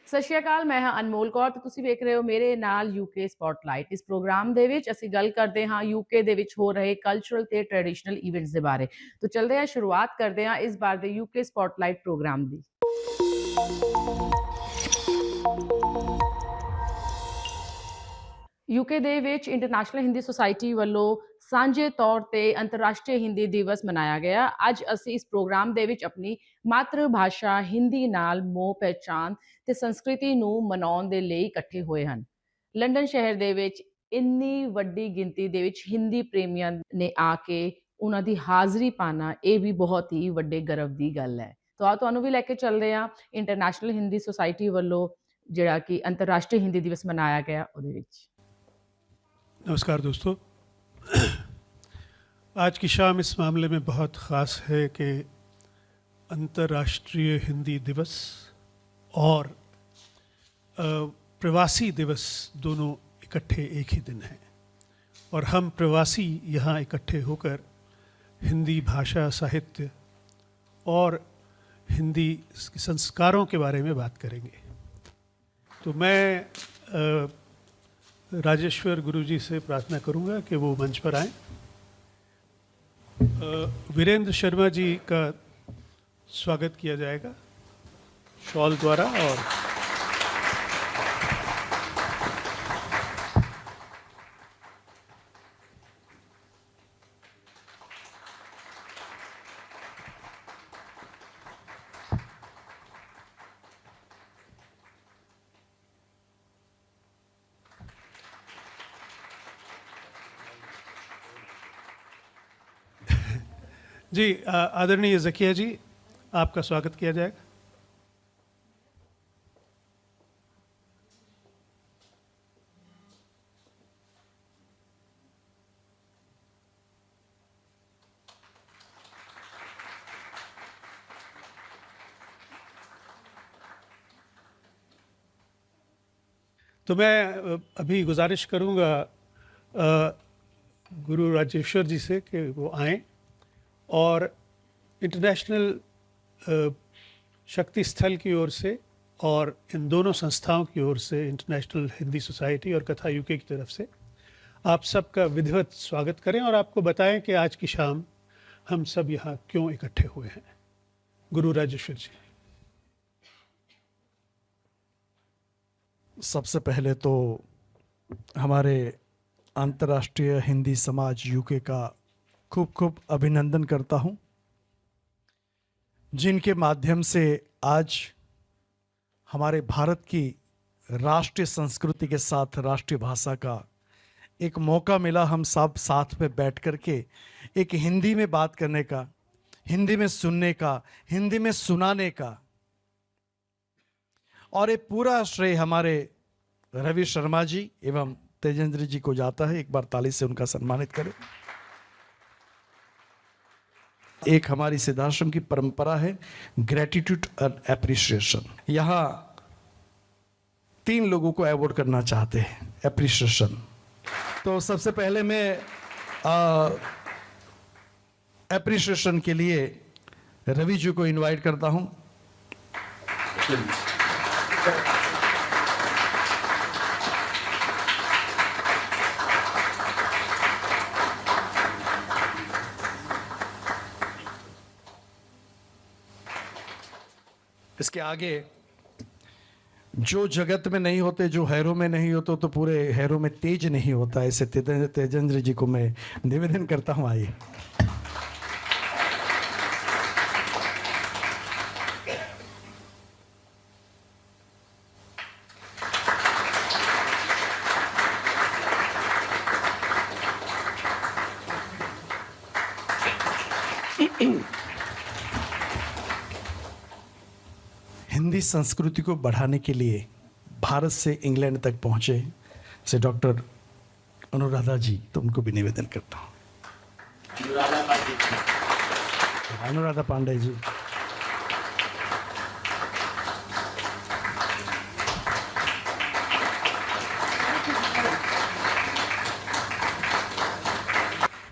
ਸਤਿ ਸ਼੍ਰੀ ਅਕਾਲ, ਮੈਂ ਹਾਂ ਅਨਮੋਲ ਕੌਰ ਤੇ ਤੁਸੀਂ ਵੇਖ ਰਹੇ ਹੋ ਮੇਰੇ ਨਾਲ ਯੂਕੇ ਸਪੌਟਲਾਈਟ। ਇਸ ਪ੍ਰੋਗਰਾਮ ਦੇ ਵਿੱਚ ਅਸੀਂ ਗੱਲ ਕਰਦੇ ਹਾਂ ਯੂਕੇ ਦੇ ਵਿੱਚ ਹੋ ਰਹੇ ਕਲਚਰਲ ਤੇ ਟ੍ਰੈਡੀਸ਼ਨਲ ਇਵੈਂਟਸ ਦੇ ਬਾਰੇ। तो चलते हैं, शुरुआत करते हैं इस बार ਦੇ ਯੂਕੇ ਸਪੌਟਲਾਈਟ ਪ੍ਰੋਗਰਾਮ ਦੀ। ਯੂਕੇ ਦੇ ਵਿੱਚ ਇੰਟਰਨੈਸ਼ਨਲ ਹਿੰਦੀ ਸੁਸਾਇਟੀ ਵੱਲੋਂ ਸਾਂਝੇ ਤੌਰ ਤੇ ਅੰਤਰਰਾਸ਼ਟਰੀ ਹਿੰਦੀ ਦਿਵਸ ਮਨਾਇਆ ਗਿਆ। ਅੱਜ ਅਸੀਂ ਇਸ ਪ੍ਰੋਗਰਾਮ ਦੇ ਵਿੱਚ ਆਪਣੀ ਮਾਤਰ ਭਾਸ਼ਾ ਹਿੰਦੀ ਨਾਲ ਮੋਹ ਪਹਿਚਾਨ ਤੇ ਸੰਸਕ੍ਰਿਤੀ ਨੂੰ ਮਨਾਉਣ ਦੇ ਲਈ ਇਕੱਠੇ ਹੋਏ ਹਨ। ਲੰਡਨ ਸ਼ਹਿਰ ਦੇ ਵਿੱਚ ਇੰਨੀ ਵੱਡੀ ਗਿਣਤੀ ਦੇ ਵਿੱਚ ਹਿੰਦੀ ਪ੍ਰੇਮੀਆਂ ਨੇ ਆ ਕੇ ਉਹਨਾਂ ਦੀ ਹਾਜ਼ਰੀ ਪਾਣਾ, ਇਹ ਵੀ ਬਹੁਤ ਹੀ ਵੱਡੇ ਗਰਵ ਦੀ ਗੱਲ ਹੈ। ਤਾਂ ਤੁਹਾਨੂੰ ਵੀ ਲੈ ਕੇ ਚੱਲਦੇ ਹਾਂ ਇੰਟਰਨੈਸ਼ਨਲ ਹਿੰਦੀ ਸੁਸਾਇਟੀ ਵੱਲੋਂ ਜਿਹੜਾ ਕਿ ਅੰਤਰਰਾਸ਼ਟਰੀ ਹਿੰਦੀ ਦਿਵਸ ਮਨਾਇਆ ਗਿਆ ਉਹਦੇ ਵਿੱਚ। नमस्कार दोस्तों। आज की शाम इस मामले में बहुत ख़ास है कि अंतर्राष्ट्रीय हिंदी दिवस और प्रवासी दिवस दोनों इकट्ठे एक ही दिन हैं और हम प्रवासी यहाँ इकट्ठे होकर हिंदी भाषा, साहित्य और हिंदी संस्कारों के बारे में बात करेंगे। तो मैं राजेश्वर गुरुजी से प्रार्थना करूंगा कि वो मंच पर आएं। वीरेंद्र शर्मा जी का स्वागत किया जाएगा शॉल द्वारा। और जी आदरणीय ज़किया जी, आपका स्वागत किया जाएगा। तो मैं अभी गुजारिश करूंगा गुरु राजेश्वर जी से कि वो आएं और इंटरनेशनल शक्ति स्थल की ओर से और इन दोनों संस्थाओं की ओर से, इंटरनेशनल हिंदी सोसाइटी और कथा यूके की तरफ से आप सबका विधिवत स्वागत करें और आपको बताएं कि आज की शाम हम सब यहाँ क्यों इकट्ठे हुए हैं। गुरु राजेश्वर जी। सबसे पहले तो हमारे अंतर्राष्ट्रीय हिंदी समाज यूके का खूब खूब अभिनंदन करता हूं, जिनके माध्यम से आज हमारे भारत की राष्ट्रीय संस्कृति के साथ राष्ट्रीय भाषा का एक मौका मिला। हम सब साथ में बैठ कर के एक हिंदी में बात करने का, हिंदी में सुनने का, हिंदी में सुनाने का। और ये पूरा श्रेय हमारे रवि शर्मा जी एवं तेजेंद्र जी को जाता है। एक बार ताली से उनका सम्मानित करें। एक हमारी सिद्धाश्रम की परंपरा है ग्रेटिट्यूड एंड एप्रिसिएशन। यहाँ 3 लोगों को अवार्ड करना चाहते हैं एप्रिसिएशन। तो सबसे पहले मैं एप्रिसिएशन के लिए रवि जी को इनवाइट करता हूं। इसके आगे जो जगत में नहीं होते, जो हैरों में नहीं होते, तो पूरे हैरों में तेज नहीं होता। ऐसे तेजेंद्र जी को मैं निवेदन करता हूं, आइए। हिंदी संस्कृति को बढ़ाने के लिए भारत से इंग्लैंड तक पहुंचे से डॉक्टर अनुराधा जी, तो उनको भी निवेदन करता हूं। अनुराधा पांडे जी।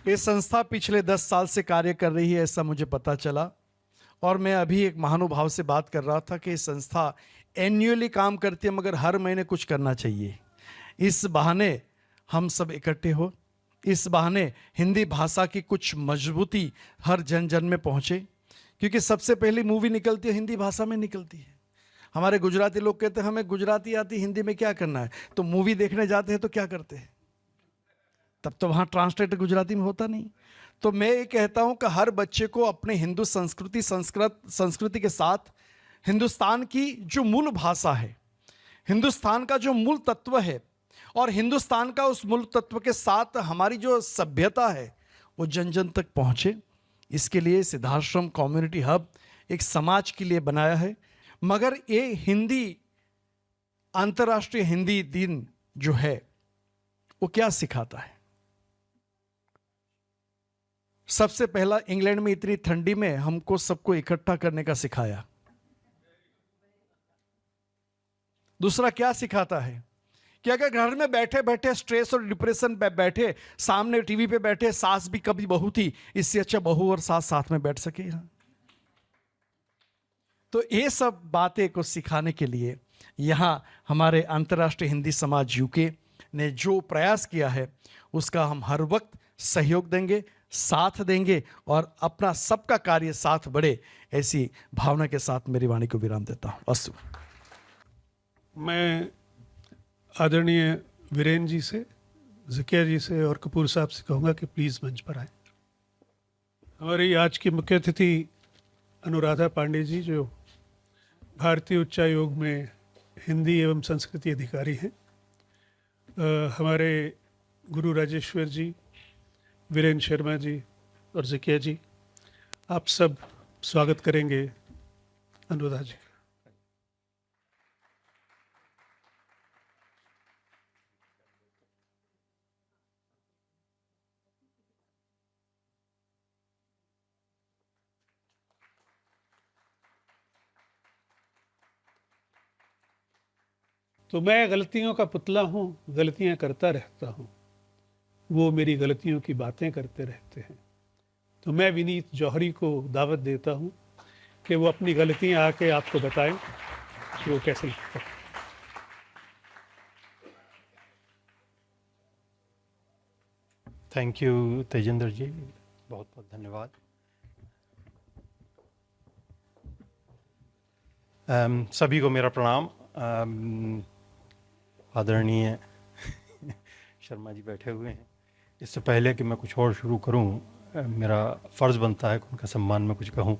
ये संस्था पिछले 10 साल से कार्य कर रही है, ऐसा मुझे पता चला। और मैं अभी एक महानुभाव से बात कर रहा था कि संस्था एन्युअली काम करती है, मगर हर महीने कुछ करना चाहिए। इस बहाने हम सब इकट्ठे हो, इस बहाने हिंदी भाषा की कुछ मजबूती हर जन जन में पहुँचे, क्योंकि सबसे पहली मूवी निकलती है हिंदी भाषा में निकलती है। हमारे गुजराती लोग कहते हैं हमें गुजराती आती, हिंदी में क्या करना है। तो मूवी देखने जाते हैं तो क्या करते हैं, तब तो वहाँ ट्रांसलेट गुजराती में होता नहीं। तो मैं ये कहता हूँ कि हर बच्चे को अपने हिंदू संस्कृति के साथ हिंदुस्तान की जो मूल भाषा है, हिंदुस्तान का जो मूल तत्व है, और हिंदुस्तान का उस मूल तत्व के साथ हमारी जो सभ्यता है वो जन जन तक पहुँचे। इसके लिए सिद्धाश्रम कम्युनिटी हब एक समाज के लिए बनाया है। मगर ये हिंदी अंतर्राष्ट्रीय हिंदी दिन जो है वो क्या सिखाता है? सबसे पहला इंग्लैंड में इतनी ठंडी में हमको सबको इकट्ठा करने का सिखाया। दूसरा क्या सिखाता है कि अगर घर में बैठे बैठे स्ट्रेस और डिप्रेशन पे बैठे, सामने टीवी पे बैठे, सास भी कभी बहू थी, इससे अच्छा बहू और सास साथ में बैठ सके। तो ये सब बातें को सिखाने के लिए यहाँ हमारे अंतर्राष्ट्रीय हिंदी समाज यूके ने जो प्रयास किया है उसका हम हर वक्त सहयोग देंगे, साथ देंगे और अपना सबका कार्य साथ बढ़े, ऐसी भावना के साथ मेरी वाणी को विराम देता हूँ। अस्तु। मैं आदरणीय वीरेंद्र जी से, ज़किया जी से और कपूर साहब से कहूँगा कि प्लीज़ मंच पर आए। हमारी आज की मुख्य अतिथि अनुराधा पांडे जी, जो भारतीय उच्चायोग में हिंदी एवं संस्कृति अधिकारी हैं। हमारे गुरु राजेश्वर जी, वीरेंद्र शर्मा जी और ज़किया जी, आप सब स्वागत करेंगे अनुराधा जी। तो मैं गलतियों का पुतला हूँ, गलतियाँ करता रहता हूँ, वो मेरी गलतियों की बातें करते रहते हैं। तो मैं विनीत जौहरी को दावत देता हूँ कि वो अपनी गलतियाँ आके आपको बताएं कि वो कैसे लिखते हैं। थैंक यू तेजेंद्र जी, बहुत बहुत धन्यवाद। सभी को मेरा प्रणाम। आदरणीय शर्मा जी बैठे हुए हैं। इससे पहले कि मैं कुछ और शुरू करूं, मेरा फ़र्ज़ बनता है कि उनका सम्मान में कुछ कहूं।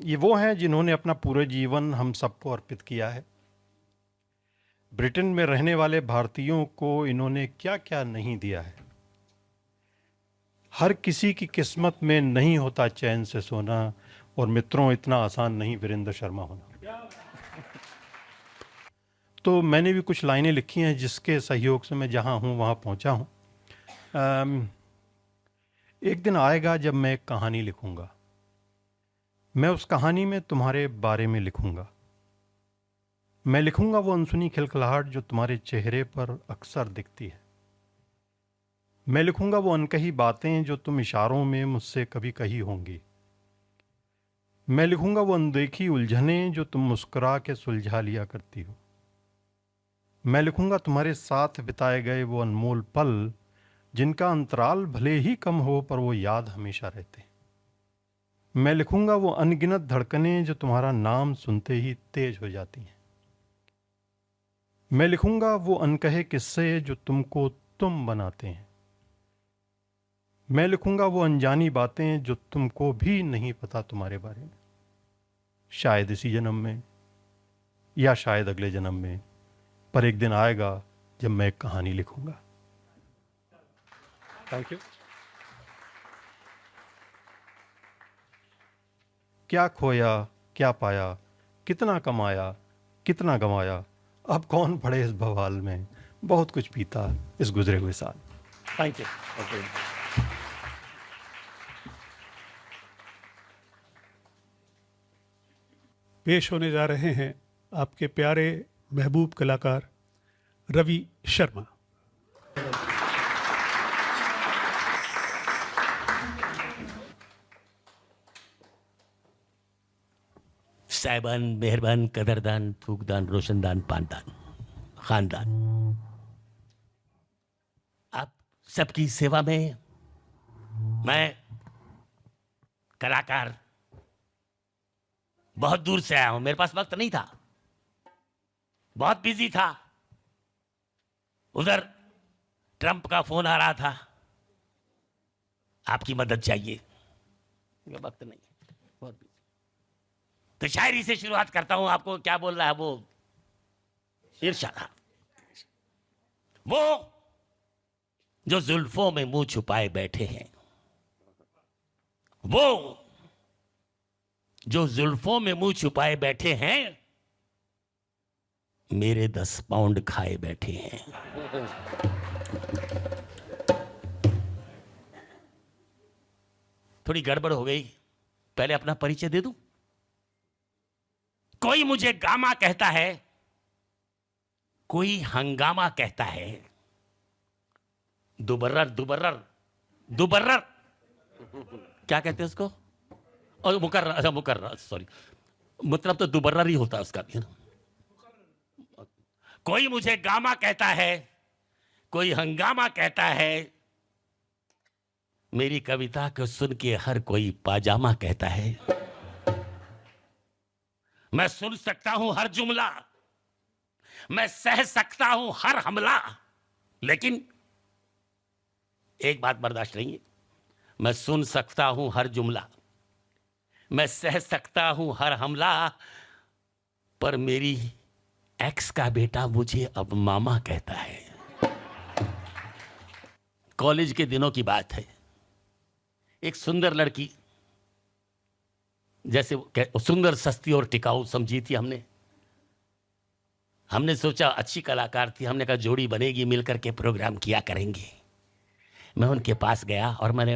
ये वो हैं जिन्होंने अपना पूरा जीवन हम सबको अर्पित किया है। ब्रिटेन में रहने वाले भारतीयों को इन्होंने क्या क्या नहीं दिया है। हर किसी की किस्मत में नहीं होता चैन से सोना, और मित्रों इतना आसान नहीं वीरेंद्र शर्मा होना। तो मैंने भी कुछ लाइनें लिखी हैं जिसके सहयोग से मैं जहाँ हूँ वहाँ पहुँचा हूँ। एक दिन आएगा जब मैं एक कहानी लिखूँगा। मैं उस कहानी में तुम्हारे बारे में लिखूँगा। मैं लिखूँगा वो अनसुनी खिलखिलाहट जो तुम्हारे चेहरे पर अक्सर दिखती है। मैं लिखूँगा वो अनकही बातें जो तुम इशारों में मुझसे कभी कही होंगी। मैं लिखूँगा वो अनदेखी उलझनें जो तुम मुस्कुरा के सुलझा लिया करती हो। मैं लिखूँगा तुम्हारे साथ बिताए गए वो अनमोल पल जिनका अंतराल भले ही कम हो पर वो याद हमेशा रहते। मैं लिखूँगा वो अनगिनत धड़कनें जो तुम्हारा नाम सुनते ही तेज हो जाती हैं। मैं लिखूँगा वो अनकहे किस्से जो तुमको तुम बनाते हैं। मैं लिखूँगा वो अनजानी बातें जो तुमको भी नहीं पता तुम्हारे बारे में। शायद इसी जन्म में या शायद अगले जन्म में, पर एक दिन आएगा जब मैं एक कहानी लिखूँगा। Thank you. क्या खोया क्या पाया, कितना कमाया कितना गंवाया, अब कौन पड़े इस बवाल में, बहुत कुछ पीता इस गुजरे हुए साल। Thank you. पेश होने जा रहे हैं आपके प्यारे महबूब कलाकार रवि शर्मा। साहिबान, मेहरबान, कदरदान, थूकदान, रोशनदान, पानदान, खानदान, आप सबकी सेवा में मैं कलाकार बहुत दूर से आया हूं। मेरे पास वक्त नहीं था, बहुत बिजी था। उधर ट्रंप का फोन आ रहा था, आपकी मदद चाहिए, वक्त नहीं, बहुत बिजी। तो शायरी से शुरुआत करता हूं। आपको क्या बोल रहा है वो इरशाद। वो जो जुल्फों में मुंह छुपाए बैठे हैं, वो जो जुल्फों में मुंह छुपाए बैठे हैं, मेरे 10 पाउंड खाए बैठे हैं। थोड़ी गड़बड़ हो गई, पहले अपना परिचय दे दूं। कोई मुझे गामा कहता है, कोई हंगामा कहता है। दुबर्रर दुबर्रर दुबर्रर क्या कहते हैं उसको? और मुकर्रर, अच्छा मुकर्रर, सॉरी, मतलब तो दुबर्रर ही होता है उसका भी। कोई मुझे गामा कहता है, कोई हंगामा कहता है। मेरी कविता को सुन के हर कोई पाजामा कहता है। मैं सुन सकता हूं हर जुमला, मैं सह सकता हूं हर हमला, लेकिन एक बात बर्दाश्त नहीं है। मैं सुन सकता हूं हर जुमला, मैं सह सकता हूं हर हमला, पर मेरी एक्स का बेटा मुझे अब मामा कहता है। कॉलेज के दिनों की बात है। एक सुंदर लड़की, जैसे सुंदर, सस्ती और टिकाऊ समझी थी हमने सोचा अच्छी कलाकार थी, हमने कहा जोड़ी बनेगी, मिलकर के प्रोग्राम किया करेंगे। मैं उनके पास गया और मैंने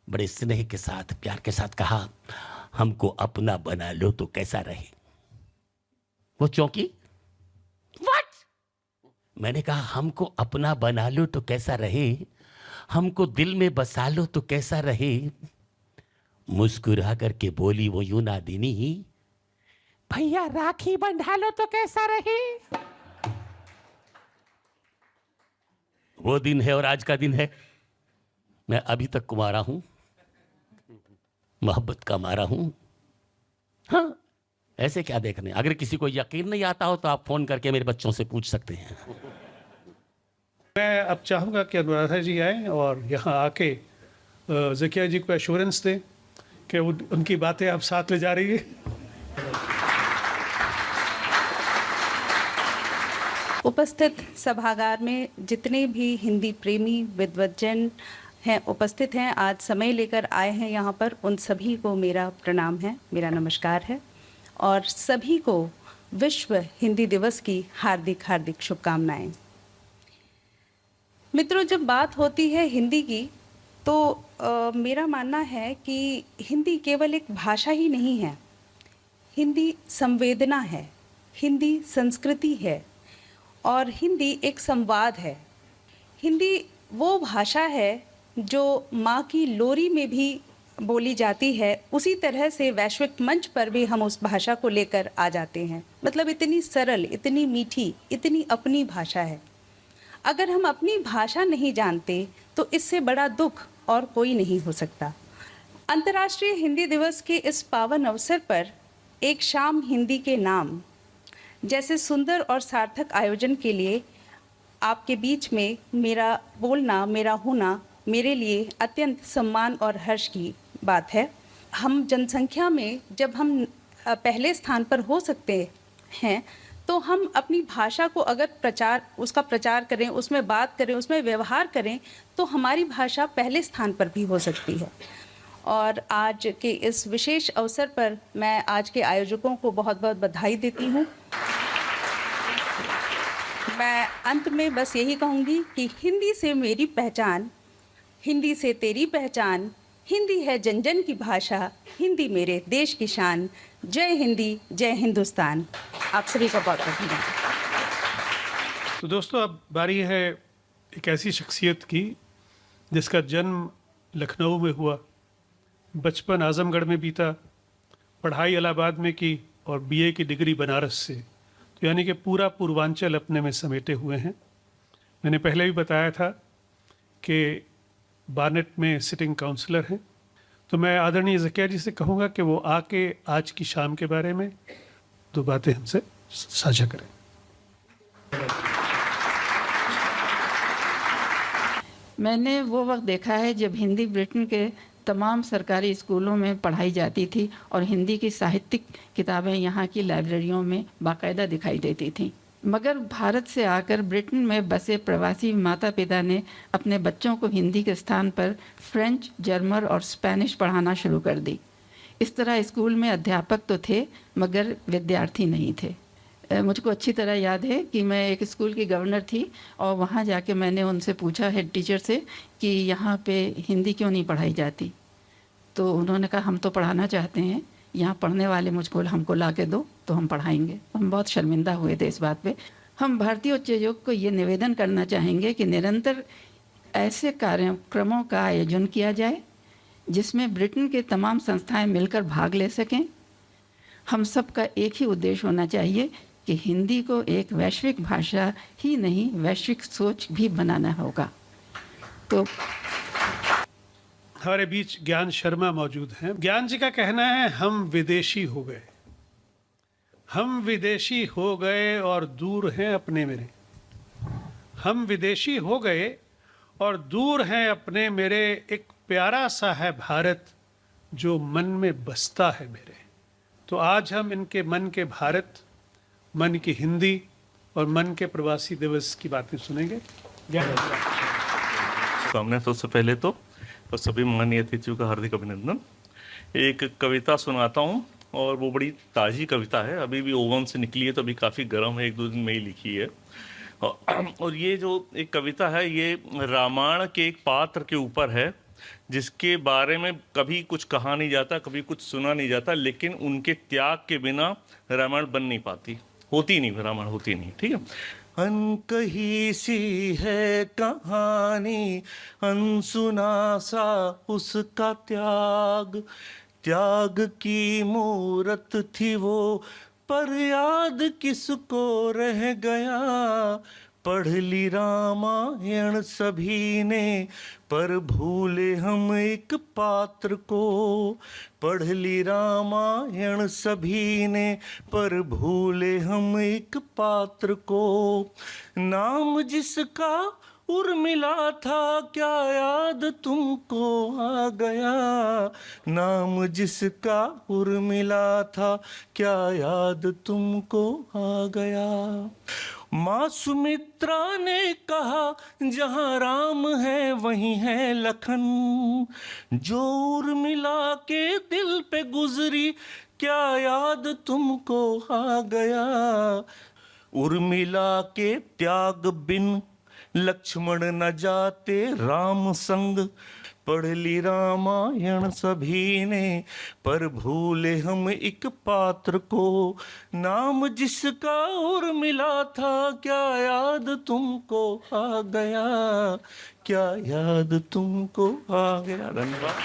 बड़े स्नेह के साथ, प्यार के साथ कहा, हमको अपना बना लो तो कैसा रहे। वो चौंकी, व्हाट? मैंने कहा हमको अपना बना लो तो कैसा रहे, हमको दिल में बसा लो तो कैसा रहे। मुस्कुरा करके बोली वो यूनादिनी, भैया राखी बंधा लो तो कैसा रहे। वो दिन है और आज का दिन है। मैं अभी तक कुंवारा हूं, मोहब्बत का मारा हूं। हाँ, ऐसे क्या देखने। अगर किसी को यकीन नहीं आता हो तो आप फोन करके मेरे बच्चों से पूछ सकते हैं। मैं अब चाहूँगा कि अनुराधा जी आए और यहाँ आके ज़किया जी को एश्योरेंस दें कि उनकी बातें आप साथ ले जा रही है। उपस्थित सभागार में जितने भी हिंदी प्रेमी विद्वज्जन हैं, उपस्थित हैं, आज समय लेकर आए हैं यहाँ पर, उन सभी को मेरा प्रणाम है, मेरा नमस्कार है और सभी को विश्व हिंदी दिवस की हार्दिक हार्दिक शुभकामनाएं। मित्रों, जब बात होती है हिंदी की तो मेरा मानना है कि हिंदी केवल एक भाषा ही नहीं है, हिंदी संवेदना है, हिंदी संस्कृति है और हिंदी एक संवाद है। हिंदी वो भाषा है जो माँ की लोरी में भी बोली जाती है, उसी तरह से वैश्विक मंच पर भी हम उस भाषा को लेकर आ जाते हैं। मतलब इतनी सरल, इतनी मीठी, इतनी अपनी भाषा है। अगर हम अपनी भाषा नहीं जानते तो इससे बड़ा दुख और कोई नहीं हो सकता। अंतर्राष्ट्रीय हिंदी दिवस के इस पावन अवसर पर एक शाम हिंदी के नाम जैसे सुंदर और सार्थक आयोजन के लिए आपके बीच में मेरा बोलना, मेरा होना मेरे लिए अत्यंत सम्मान और हर्ष की बात है। हम जनसंख्या में जब हम पहले स्थान पर हो सकते हैं तो हम अपनी भाषा को अगर उसका प्रचार करें, उसमें बात करें, उसमें व्यवहार करें तो हमारी भाषा पहले स्थान पर भी हो सकती है। और आज के इस विशेष अवसर पर मैं आज के आयोजकों को बहुत बहुत बधाई देती हूँ। मैं अंत में बस यही कहूँगी कि हिंदी से मेरी पहचान, हिंदी से तेरी पहचान, हिंदी है जन जन की भाषा, हिंदी मेरे देश की शान। जय हिंदी, जय हिंदुस्तान। आप सभी का बहुत बहुत धन्यवाद। तो दोस्तों, अब बारी है एक ऐसी शख्सियत की जिसका जन्म लखनऊ में हुआ, बचपन आजमगढ़ में बीता पढ़ाई इलाहाबाद में की और बीए की डिग्री बनारस से, तो यानी कि पूरा पूर्वांचल अपने में समेटे हुए हैं। मैंने पहले भी बताया था कि बार्नेट में सिटिंग काउंसलर हैं, तो मैं आदरणीय ज़किया जी से कहूँगा कि वो आके आज की शाम के बारे में दो बातें हमसे साझा करें। मैंने वो वक्त देखा है जब हिंदी ब्रिटेन के तमाम सरकारी स्कूलों में पढ़ाई जाती थी और हिंदी की साहित्यिक किताबें यहाँ की लाइब्रेरियों में बाकायदा दिखाई देती थीं। मगर भारत से आकर ब्रिटेन में बसे प्रवासी माता पिता ने अपने बच्चों को हिंदी के स्थान पर फ्रेंच, जर्मन और स्पेनिश पढ़ाना शुरू कर दी। इस तरह स्कूल में अध्यापक तो थे मगर विद्यार्थी नहीं थे। मुझको अच्छी तरह याद है कि मैं एक स्कूल की गवर्नर थी और वहाँ जाके मैंने उनसे पूछा, हेड टीचर से, कि यहाँ पे हिंदी क्यों नहीं पढ़ाई जाती। तो उन्होंने कहा हम तो पढ़ाना चाहते हैं, यहाँ पढ़ने वाले हमको ला के दो तो हम पढ़ाएंगे। हम बहुत शर्मिंदा हुए थे इस बात पे। हम भारतीय उच्चायोग को ये निवेदन करना चाहेंगे कि निरंतर ऐसे कार्यक्रमों का आयोजन किया जाए जिसमें ब्रिटेन के तमाम संस्थाएं मिलकर भाग ले सकें। हम सबका एक ही उद्देश्य होना चाहिए कि हिंदी को एक वैश्विक भाषा ही नहीं, वैश्विक सोच भी बनाना होगा। तो हमारे बीच ज्ञान शर्मा मौजूद हैं। ज्ञान जी का कहना है हम विदेशी हो गए, हम विदेशी हो गए और दूर हैं अपने मेरे। हम विदेशी हो गए और दूर हैं अपने मेरे, एक प्यारा सा है भारत जो मन में बसता है मेरे। तो आज हम इनके मन के भारत, मन की हिंदी और मन के प्रवासी दिवस की बातें सुनेंगे। सामने सबसे पहले तो और सभी माननीय अतिथियों का हार्दिक अभिनंदन। एक कविता सुनाता हूँ और वो बड़ी ताज़ी कविता है, अभी भी ओवन से निकली है तो अभी काफ़ी गर्म है, 1-2 दिन में ही लिखी है। और ये जो एक कविता है ये रामायण के एक पात्र के ऊपर है जिसके बारे में कभी कुछ कहा नहीं जाता, कभी कुछ सुना नहीं जाता, लेकिन उनके त्याग के बिना रामायण बन नहीं पाती, होती नहीं, रामायण होती नहीं। ठीक है। अनकही सी है कहानी, अनसुना सा उसका त्याग, त्याग की मूरत थी वो पर याद किसको रह गया। पढ़ ली रामायण सभी ने पर भूले हम एक पात्र को। पढ़ ली रामायण सभी ने पर भूले हम एक पात्र को। नाम जिसका उर्मिला था क्या याद तुमको आ गया। नाम जिसका उर्मिला था क्या याद तुमको आ गया। माँ सुमित्रा ने कहा जहाँ राम है वहीं है लखन। जो उर्मिला के दिल पे गुजरी क्या याद तुमको आ गया। उर्मिला के त्याग बिन लक्ष्मण न जाते राम संग। पढ़ ली रामायण सभी ने पर भूले हम एक पात्र को। नाम जिसका उर्मिला था क्या याद तुमको आ गया। क्या याद तुमको आ गया। धन्यवाद।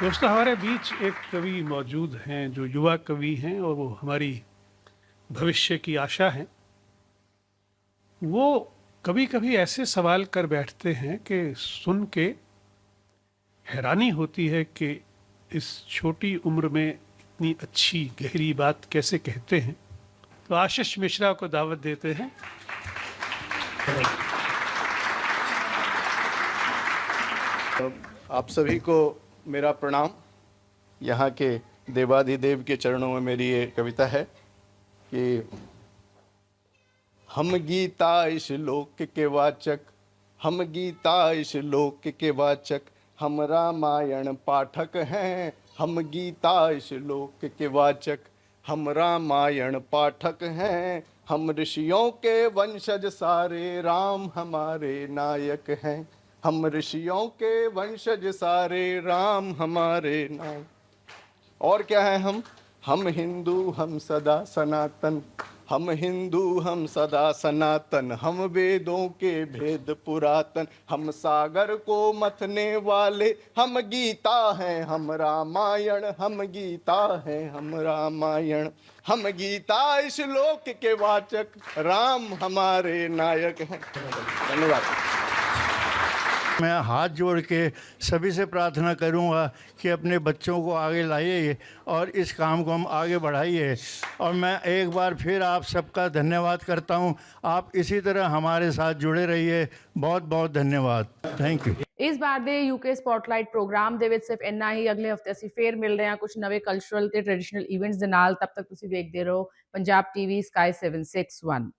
दोस्तों, हमारे बीच एक कवि मौजूद हैं जो युवा कवि हैं और वो हमारी भविष्य की आशा हैं। वो कभी कभी ऐसे सवाल कर बैठते हैं कि सुन के हैरानी होती है कि इस छोटी उम्र में इतनी अच्छी गहरी बात कैसे कहते हैं। तो आशीष मिश्रा को दावत देते हैं। आप सभी को मेरा प्रणाम। यहाँ के देवाधिदेव के चरणों में मेरी ये कविता है कि हम गीता इस लोक के वाचक, हम गीता इस लोक के वाचक, हम रामायण पाठक हैं। हम गीता इस लोक के वाचक, हम रामायण पाठक हैं। हम ऋषियों के वंशज सारे, राम हमारे नायक हैं। हम ऋषियों के वंशज सारे, राम हमारे नायक। और क्या है हम हिंदू, हम सदा सनातन, हम हिंदू हम सदा सनातन, हम वेदों के भेद पुरातन, हम सागर को मथने वाले, हम गीता हैं हम रामायण, हम गीता हैं हम रामायण, हम गीता इस लोक के वाचक, राम हमारे नायक हैं। धन्यवाद। मैं हाथ जोड़ के सभी से प्रार्थना करूंगा कि अपने बच्चों को आगे लाइए और इस काम को हम आगे बढ़ाइए। और मैं एक बार फिर आप सबका धन्यवाद करता हूं। आप इसी तरह हमारे साथ जुड़े रहिए। बहुत बहुत धन्यवाद। Thank you. ਇਸ ਵਾਰ ਦੇ UK ਸਪੌਟਲਾਈਟ ਪ੍ਰੋਗਰਾਮ ਦੇ ਵਿੱਚ ਸਿਰਫ ਇੰਨਾ ਹੀ। ਅਗਲੇ ਹਫਤੇ ਅਸੀਂ ਫੇਰ ਮਿਲਦੇ ਹਾਂ ਕੁਝ ਨਵੇਂ ਕਲਚਰਲ ਤੇ ਟ੍ਰੈਡੀਸ਼ਨਲ ਇਵੈਂਟਸ ਦੇ ਨਾਲ। ਤਬ ਤੱਕ ਤੁਸੀਂ ਵੇਖਦੇ ਰਹੋ ਪੰਜਾਬ TV Sky 761।